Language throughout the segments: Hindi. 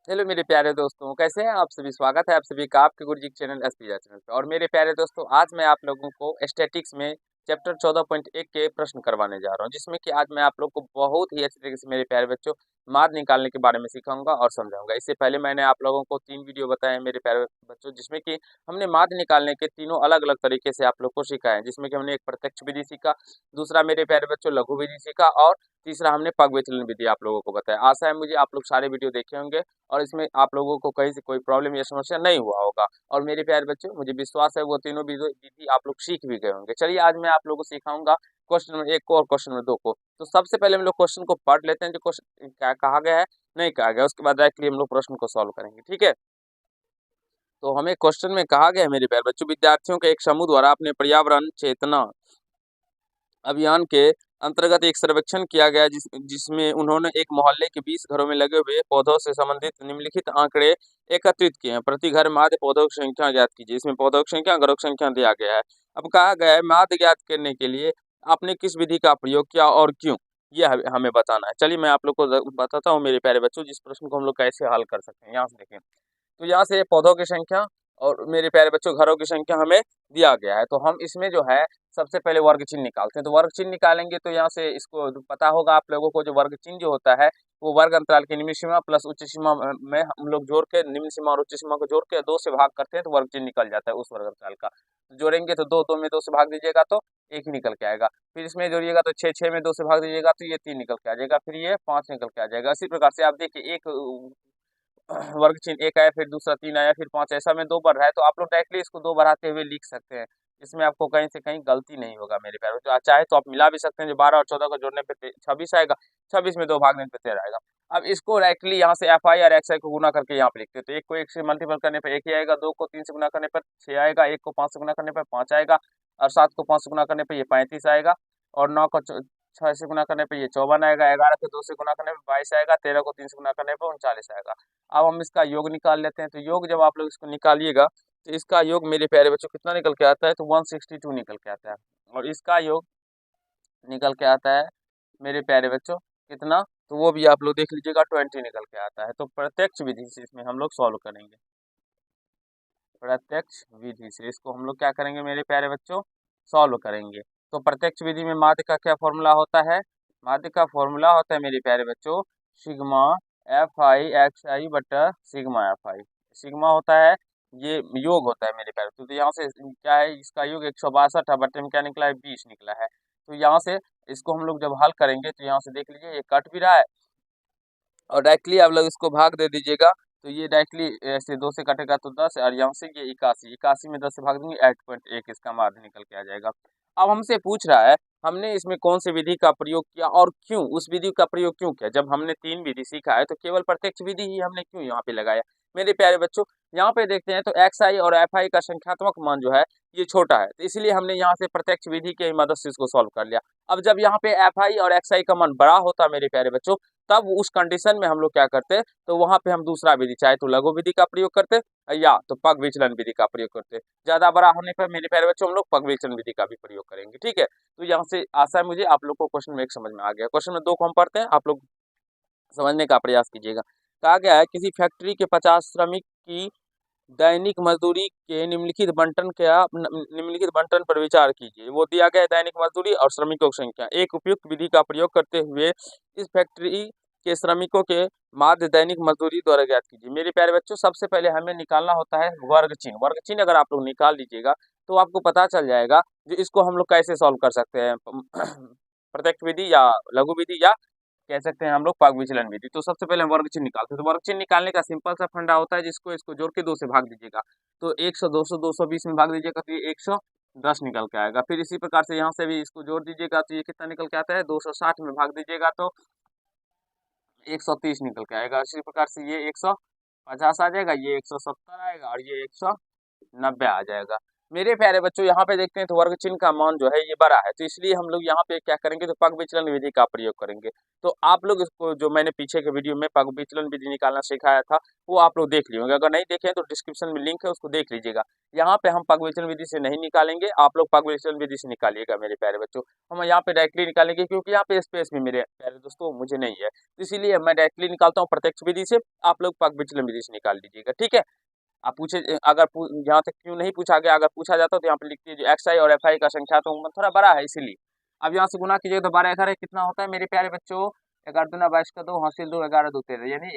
हेलो मेरे प्यारे दोस्तों, कैसे हैं आप सभी। स्वागत है आप सभी का आपके गुरुजी के चैनल एसपीजा चैनल पे। और मेरे प्यारे दोस्तों, आज मैं आप लोगों को स्टैटिक्स में चैप्टर 14.1 के प्रश्न करवाने जा रहा हूं, जिसमें कि आज मैं आप लोग को बहुत ही अच्छी तरीके से मेरे प्यारे बच्चों मार्क निकालने के बारे में सिखाऊंगा और समझाऊंगा। इससे पहले मैंने आप लोगों को 3 वीडियो बताए हैं मेरे प्यारे बच्चों, जिसमें कि हमने मार्क निकालने के तीनों अलग अलग तरीके से आप लोग को सिखाए हैं। जिसमें कि हमने एक प्रत्यक्ष विधि सीखा, दूसरा मेरे प्यारे बच्चों लघु विधि सीखा और तीसरा हमने पग विचलन विधि आप लोगों को बताया। आशा है मुझे आप लोग सारे वीडियो देखे होंगे और इसमें आप लोगों को कहीं से कोई प्रॉब्लम या समस्या नहीं हुआ होगा। और मेरे प्यारे बच्चों, मुझे विश्वास है वो तीनों विधि आप लोग सीख भी गए होंगे। चलिए आज मैं आप लोगों को सिखाऊंगा क्वेश्चन नंबर 1 को और क्वेश्चन नंबर 2 को। तो सबसे पहले हम लोग क्वेश्चन को पढ़ लेते हैं, जो क्वेश्चन क्या कहा गया है, नहीं कहा गया। उसके बाद डायरेक्टली हम लोग प्रश्न को सॉल्व करेंगे, ठीक है। तो हमें क्वेश्चन में कहा गया है मेरे प्यारे बच्चों, विद्यार्थियों के एक समूह द्वारा अपने पर्यावरण चेतना अभियान के अंतर्गत एक सर्वेक्षण किया गया, जिसमें उन्होंने एक मोहल्ले के 20 घरों में लगे हुए पौधों से संबंधित निम्नलिखित आंकड़े एकत्रित किए हैं। प्रति घर माध्य पौधों की संख्या ज्ञात कीजिए। इसमें पौधों की संख्या, घरों की संख्या दिया गया है। अब कहा गया है माध्य ज्ञात करने के लिए आपने किस विधि का प्रयोग किया और क्यों, ये हमें बताना है। चलिए मैं आप लोग को बताता हूँ मेरे प्यारे बच्चों, जिस प्रश्न को हम लोग कैसे हल कर सकते हैं। यहाँ से देखें, तो यहाँ से पौधों की संख्या और मेरे प्यारे बच्चों घरों की संख्या हमें दिया गया है। तो हम इसमें जो है सबसे पहले वर्ग चिन्ह निकालते हैं। तो वर्ग चिन्ह निकालेंगे तो यहाँ से इसको पता होगा आप लोगों को, जो वर्ग चिन्ह जो होता है वो वर्ग अंतराल की निम्न सीमा प्लस उच्च सीमा में हम लोग जोड़ के, निम्न सीमा और उच्च सीमा को जोड़ के 2 से भाग करते हैं तो वर्ग चिन्ह निकल जाता है उस वर्ग अंतराल का। तो जोड़ेंगे तो 2 2 में 2 से भाग दीजिएगा तो 1 निकल के आएगा। फिर इसमें जोड़िएगा तो 6 6 में 2 से भाग दीजिएगा तो ये 3 निकल के आ जाएगा। फिर ये 5 निकल के आ जाएगा। इसी प्रकार से आप देखिए, एक वर्ग चिन्ह 1 आया, फिर दूसरा 3 आया, फिर 5, ऐसा में 2 बढ़ रहा है। तो आप लोग डायरेक्टली इसको 2 बढ़ाते हुए लिख सकते हैं। इसमें आपको कहीं से कहीं गलती नहीं होगा मेरे प्यारे बच्चों। चाहे तो आप मिला भी सकते हैं, जो 12 और 14 को जोड़ने पे 26 आएगा, 26 में 2 भागने पे 13 आएगा। अब इसको डायरेक्टली यहाँ से एफ आई और एक्स आई को गुना करके यहाँ पे लिखते हैं। तो 1 को 1 से मल्टीपल करने पर 1 ही आएगा, 2 को 3 से गुना करने पर 6 आएगा, 1 को 5 से गुना करने पर 5 आएगा, और 7 को 5 से गुना करने पर ये 35 आएगा, और 9 को 6 से गुना करने पर ये 54 आएगा, 11 को 2 से गुना करने पर 22 आएगा, 13 को 3 से गुना करने पर 39 आएगा। अब हम इसका योग निकाल लेते हैं। तो योग जब आप लोग इसको निकालिएगा तो इसका योग मेरे प्यारे बच्चों कितना निकल के आता है, तो 162 निकल के आता है। और इसका योग निकल के आता है मेरे प्यारे बच्चों कितना, तो वो भी आप लोग देख लीजिएगा 20 निकल के आता है। तो प्रत्यक्ष विधि से इसमें हम लोग सॉल्व करेंगे। प्रत्यक्ष विधि से इसको हम लोग क्या करेंगे मेरे प्यारे बच्चों, सॉल्व करेंगे। तो प्रत्यक्ष विधि में माध्य का क्या फॉर्मूला होता है, माध्य का फॉर्मूला होता है मेरे प्यारे बच्चों sigma F i x i बटा सिग्मा एफ आई। सिग्मा होता है, ये योग होता है मेरे प्यारे बच्चों। तो यहाँ से क्या है, इसका योग 162 है, बटे में क्या निकला है 20 निकला है। तो यहाँ से इसको हम लोग जब हल करेंगे तो यहाँ से देख लीजिए ये कट भी रहा है, और डायरेक्टली आप लोग इसको भाग दे दीजिएगा। तो ये डायरेक्टली ऐसे 2 से कटेगा तो 10, और यहाँ से ये 81, 81 में 10 से भाग देंगे 8.1 इसका माध्य निकल के आ जाएगा। अब हमसे पूछ रहा है हमने इसमें कौन सी विधि का प्रयोग किया और क्यों, उस विधि का प्रयोग क्यों किया। जब हमने 3 विधि सीखा है तो केवल प्रत्यक्ष विधि ही हमने क्यों यहाँ पे लगाया। मेरे प्यारे बच्चों, यहाँ पे देखते हैं तो एक्स आई और एफ आई का संख्यात्मक मान जो है ये छोटा है, तो इसलिए हमने यहाँ से प्रत्यक्ष विधि की मदद से इसको सॉल्व कर लिया। अब जब यहाँ पे एफ आई और एक्स आई का मान बड़ा होता मेरे प्यारे बच्चों, तब उस कंडीशन में हम लोग क्या करते, तो वहां पे हम दूसरा विधि, चाहे तो लघु विधि का प्रयोग करते या तो पग विचलन विधि का प्रयोग करते। ज्यादा बड़ा होने पर मेरे प्यारे बच्चों हम लोग पग विचलन विधि का भी प्रयोग करेंगे, ठीक है। तो यहाँ से आशा है मुझे आप लोग को क्वेश्चन में एक समझ में आ गया। क्वेश्चन में 2 को हम पढ़ते हैं, आप लोग समझने का प्रयास कीजिएगा। कहा गया है किसी फैक्ट्री के 50 श्रमिक की दैनिक मजदूरी के निम्नलिखित बंटन पर विचार कीजिए। वो दिया गया है दैनिक मजदूरी और श्रमिकों की संख्या। एक उपयुक्त विधि का प्रयोग करते हुए इस फैक्ट्री के श्रमिकों के माध्य दैनिक मजदूरी द्वारा ज्ञात कीजिए। मेरे प्यारे बच्चों, सबसे पहले हमें निकालना होता है वर्ग चिन्ह। वर्ग चिन्ह अगर आप लोग निकाल लीजिएगा तो आपको पता चल जाएगा जो इसको हम लोग कैसे सॉल्व कर सकते हैं, प्रत्यक्ष विधि या लघु विधि या कह सकते हैं हम लोग पग विचलन विधि। तो सबसे पहले हम वर्ग चिन्ह निकालते हैं। तो वर्ग चिन्ह निकालने का सिंपल सा फंडा होता है, जिसको इसको जोड़ के 2 से भाग दीजिएगा। तो 100 200 220 में भाग दीजिएगा तो ये 110 निकल के आएगा। फिर इसी प्रकार से यहाँ से भी इसको जोड़ दीजिएगा तो ये कितना निकल के आता है, 260 में भाग दीजिएगा तो 130 निकल के आएगा। इसी प्रकार से ये 150 आ जाएगा, ये 170 आएगा और ये 190 आ जाएगा। मेरे प्यारे बच्चों यहाँ पे देखते हैं तो वर्ग चिन्ह का मान जो है ये बड़ा है, तो इसलिए हम लोग यहाँ पे क्या करेंगे, तो पग विचलन विधि का प्रयोग करेंगे। तो आप लोग इसको जो मैंने पीछे के वीडियो में पग विचलन विधि निकालना सिखाया था वो आप लोग देख लियोगे, अगर नहीं देखे तो डिस्क्रिप्शन में लिंक है उसको देख लीजिएगा। यहाँ पे हम पग विचलन विधि से नहीं निकालेंगे, आप लोग पग विचलन विधि से निकालिएगा मेरे प्यारे बच्चों। हम यहाँ पे डायरेक्टली निकालेंगे क्योंकि यहाँ पे स्पेस भी मेरे प्यारे दोस्तों मुझे नहीं है, तो इसीलिए मैं डायरेक्टली निकालता हूँ प्रत्यक्ष विधि से, आप लोग पग विचलन विधि से निकाल लीजिएगा, ठीक है। आप पूछे अगर यहाँ तक क्यों नहीं पूछा गया, अगर पूछा जाता तो यहाँ पे लिख दीजिए एक्स आई और एफ आई का संख्या तो थोड़ा बड़ा है इसीलिए। अब यहाँ से गुना कीजिएगा तो 12 11 कितना होता है मेरे प्यारे बच्चों, 11 दूना 22 का 2 हासिल 2 11 2 13 यानी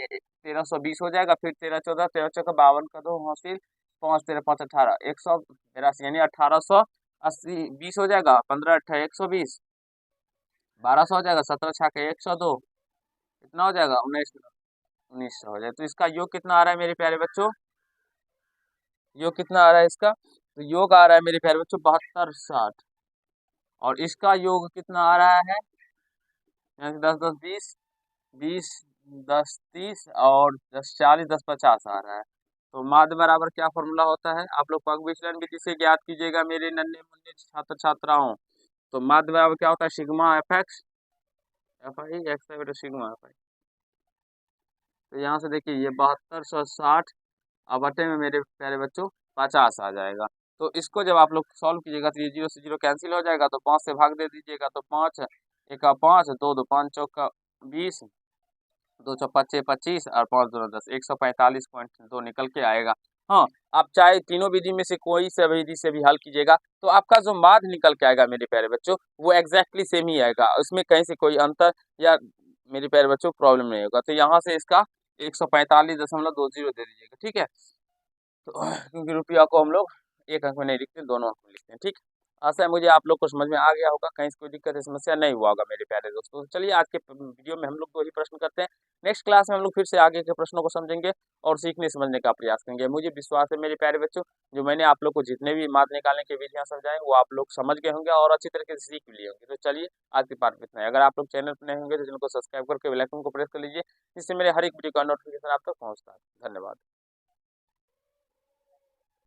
1320 हो जाएगा। फिर 13 14 13 चौका 52 का 2 हासिल 5 13 5 18 182 यानी 1880 20 हो जाएगा। 15 18 120 1200 हो जाएगा। 17 छः 102 कितना हो जाएगा 1900 हो जाएगा। तो इसका योग कितना आ रहा है मेरे प्यारे बच्चों, योग कितना आ रहा है इसका, तो योग आ रहा है मेरे प्यारे बच्चों 72 60। और इसका योग कितना आ रहा है, यहाँ से 10 10 20 20 10 30 और 10 40 10 50 आ रहा है। तो माध्य बराबर क्या फॉर्मूला होता है, आप लोग पग विचलन विधि से ज्ञात कीजिएगा मेरे नन्हे मुन्ने छात्र छात्राओं। तो माध्य बराबर क्या होता है, sigma f x f i x i बटा सिग्मा एफ आई। तो यहाँ से देखिए ये 7260 और बटे में मेरे प्यारे बच्चों 50 आ जाएगा। तो इसको जब आप लोग सॉल्व कीजिएगा तो ये 0 से 0 कैंसिल हो जाएगा, तो 5 से भाग दे दीजिएगा तो 5 1 5 2 2 5 चौका 20 2 चौका 5 25 और 5 2 10 145.2 निकल के आएगा। हाँ, आप चाहे तीनों विधि में से कोई सा विधि से भी हल कीजिएगा तो आपका जो माध्य निकल के आएगा मेरे प्यारे बच्चों वो एग्जैक्टली सेम ही आएगा, उसमें कहीं से कोई अंतर या मेरे प्यारे बच्चों प्रॉब्लम नहीं होगा। तो यहाँ से इसका 145.20 दे दीजिएगा, ठीक है। तो क्योंकि रुपया को हम लोग एक अंक में नहीं लिखते, दोनों अंक में लिखते हैं, ठीक। आशा है मुझे आप लोग को समझ में आ गया होगा, कहीं से कोई दिक्कत या समस्या नहीं हुआ होगा मेरे प्यारे दोस्तों। तो चलिए आज के वीडियो में हम लोग 2 ही प्रश्न करते हैं, नेक्स्ट क्लास में हम लोग फिर से आगे के प्रश्नों को समझेंगे और सीखने समझने का प्रयास करेंगे। मुझे विश्वास है मेरे प्यारे बच्चों, जो मैंने आप लोग को जितने भी मार्क्स निकालने की विधियां समझाएं वो आप लोग समझ गए होंगे और अच्छी तरीके से सीख भी लिए होंगे। तो चलिए आज के पार्ट में इतना है। अगर आप लोग चैनल पर नए होंगे तो चैनल को सब्सक्राइब करके बेल आइकन को प्रेस कर लीजिए, जिससे मेरे हर एक वीडियो का नोटिफिकेशन आप तक पहुंचता है। धन्यवाद।